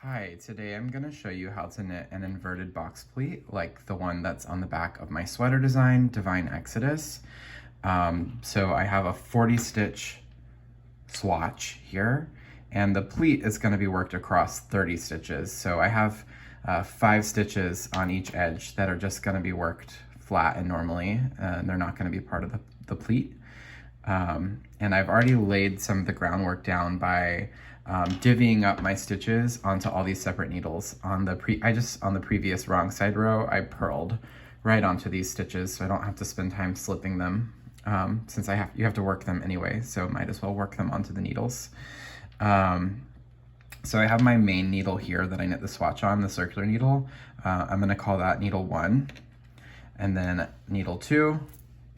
Hi, today I'm going to show you how to knit an inverted box pleat like the one that's on the back of my sweater design, Divine Exodus. So I have a 40 stitch swatch here, and the pleat is going to be worked across 30 stitches. So I have 5 stitches on each edge that are just going to be worked flat and normally, and they're not going to be part of the pleat. And I've already laid some of the groundwork down by divvying up my stitches onto all these separate needles. On the previous wrong side row, I purled right onto these stitches, so I don't have to spend time slipping them, since you have to work them anyway, so might as well work them onto the needles. So I have my main needle here that I knit the swatch on, the circular needle. I'm gonna call that needle 1, and then needle 2,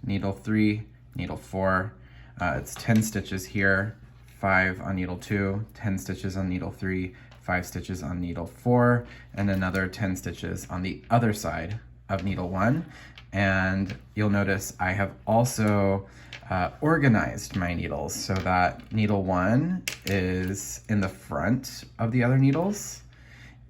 needle 3, needle 4. It's 10 stitches here, 5 on needle 2, 10 stitches on needle 3, 5 stitches on needle 4, and another 10 stitches on the other side of needle 1. And you'll notice I have also organized my needles so that needle 1 is in the front of the other needles.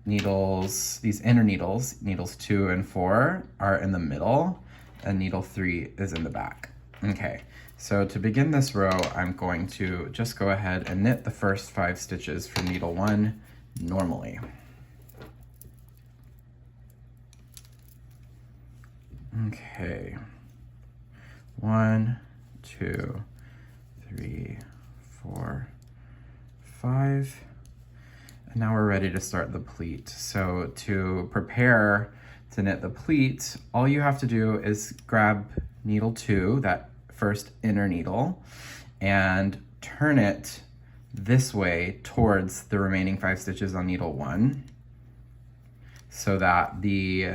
These inner needles, needles 2 and 4, are in the middle, and needle 3 is in the back. Okay, so to begin this row, I'm going to just go ahead and knit the first 5 stitches from needle 1 normally. Okay, 1, 2, 3, 4, 5. And now we're ready to start the pleat. So to prepare to knit the pleat, all you have to do is grab needle 2, that first inner needle, and turn it this way towards the remaining 5 stitches on needle 1 so that the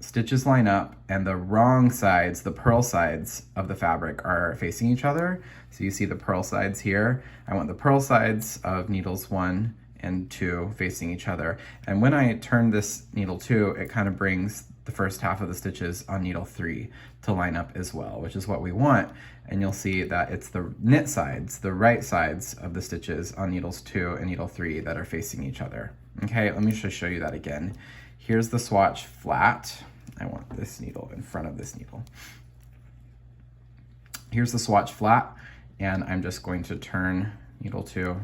stitches line up and the wrong sides, the purl sides of the fabric, are facing each other. So you see the purl sides here. I want the purl sides of needles 1 and 2 facing each other. And when I turn this needle 2, it kind of brings the first half of the stitches on needle 3 to line up as well, which is what we want. And you'll see that it's the knit sides, the right sides of the stitches on needles 2 and needle 3 that are facing each other. Okay, let me just show you that again. Here's the swatch flat. I want this needle in front of this needle. Here's the swatch flat, and I'm just going to turn needle 2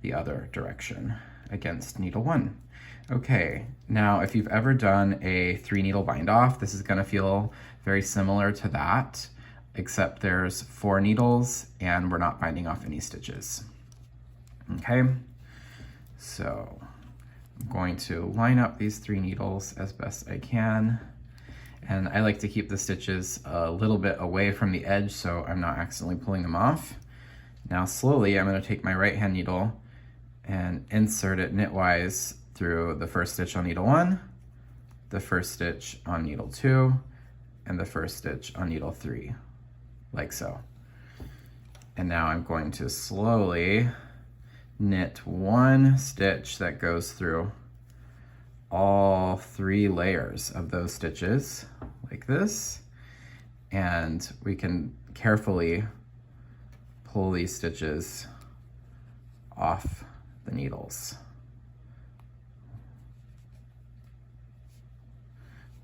the other direction against needle 1. Okay, now if you've ever done a 3 needle bind off, this is gonna feel very similar to that, except there's 4 needles and we're not binding off any stitches. Okay, so I'm going to line up these 3 needles as best I can. And I like to keep the stitches a little bit away from the edge so I'm not accidentally pulling them off. Now slowly I'm gonna take my right hand needle and insert it knitwise through the first stitch on needle 1, the first stitch on needle 2, and the first stitch on needle 3, like so. And now I'm going to slowly knit 1 stitch that goes through all 3 layers of those stitches, like this. And we can carefully pull these stitches off the needles.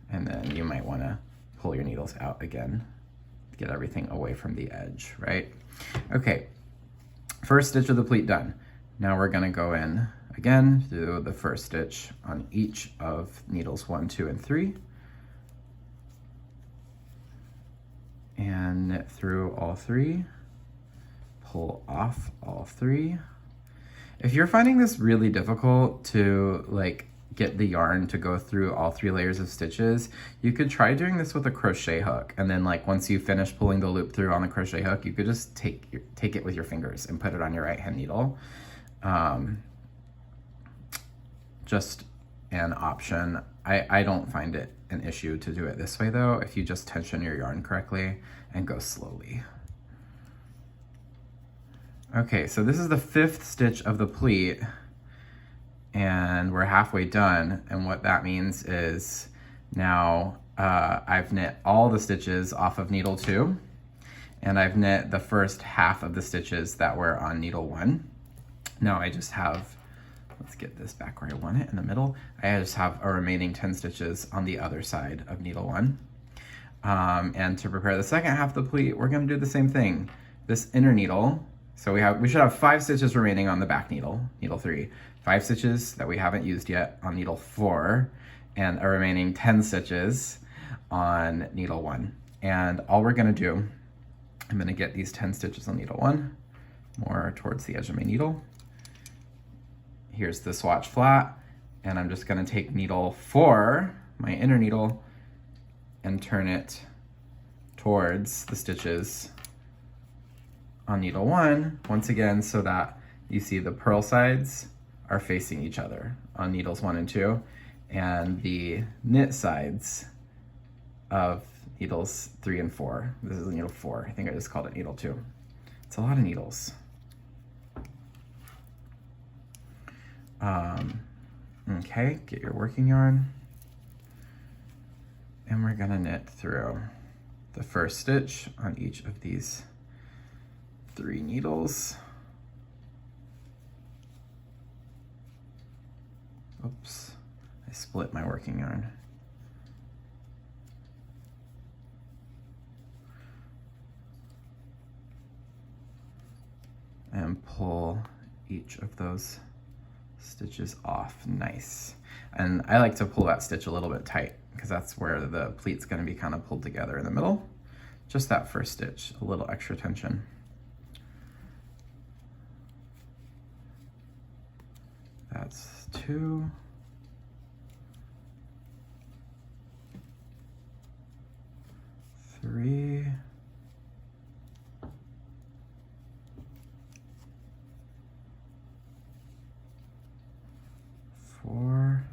And then you might want to pull your needles out again to get everything away from the edge, right? Okay, first stitch of the pleat done. Now we're going to go in again, do the first stitch on each of needles 1, 2, and 3. And knit through all 3, pull off all 3. If you're finding this really difficult to get the yarn to go through all 3 layers of stitches, you could try doing this with a crochet hook. And then once you finish pulling the loop through on the crochet hook, you could just take it with your fingers and put it on your right hand needle. Just an option. I don't find it an issue to do it this way though, if you just tension your yarn correctly and go slowly. Okay, so this is the 5th stitch of the pleat, and we're halfway done. And what that means is now I've knit all the stitches off of needle 2, and I've knit the first half of the stitches that were on needle 1. Now I just have Let's get this back where I want it in the middle. I just have a remaining 10 stitches on the other side of needle 1. And to prepare the second half of the pleat, we're gonna do the same thing. This inner needle, so we should have 5 stitches remaining on the back needle, needle 3, 5 stitches that we haven't used yet on needle 4, and a remaining 10 stitches on needle 1. And all we're gonna do, I'm gonna get these 10 stitches on needle 1, more towards the edge of my needle. Here's the swatch flat, and I'm just gonna take needle 4, my inner needle, and turn it towards the stitches on needle 1, once again, so that you see the purl sides are facing each other on needles 1 and 2, and the knit sides of needles 3 and 4. This is needle 4. I think I just called it needle 2. It's a lot of needles. Okay, get your working yarn. And we're gonna knit through the first stitch on each of these 3 needles. Oops, I split my working yarn. And pull each of those stitches off, nice. And I like to pull that stitch a little bit tight because that's where the pleat's gonna be kind of pulled together in the middle. Just that first stitch, a little extra tension. That's 2. Three. 4.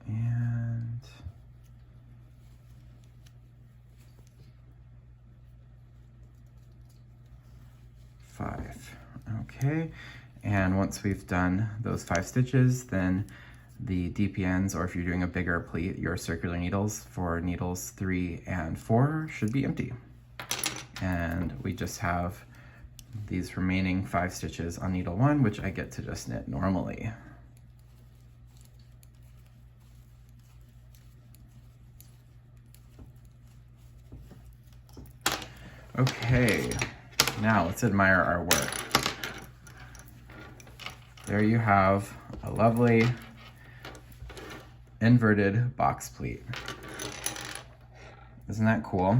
And 5. Okay, and once we've done those 5 stitches, then the DPNs, or if you're doing a bigger pleat, your circular needles for needles 3 and 4 should be empty. And we just have these remaining 5 stitches on needle 1, which I get to just knit normally. Okay, now let's admire our work. There you have a lovely inverted box pleat. Isn't that cool?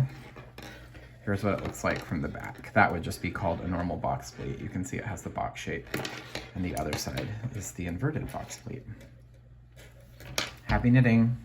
Here's what it looks like from the back. That would just be called a normal box pleat. You can see it has the box shape, and the other side is the inverted box pleat. Happy knitting!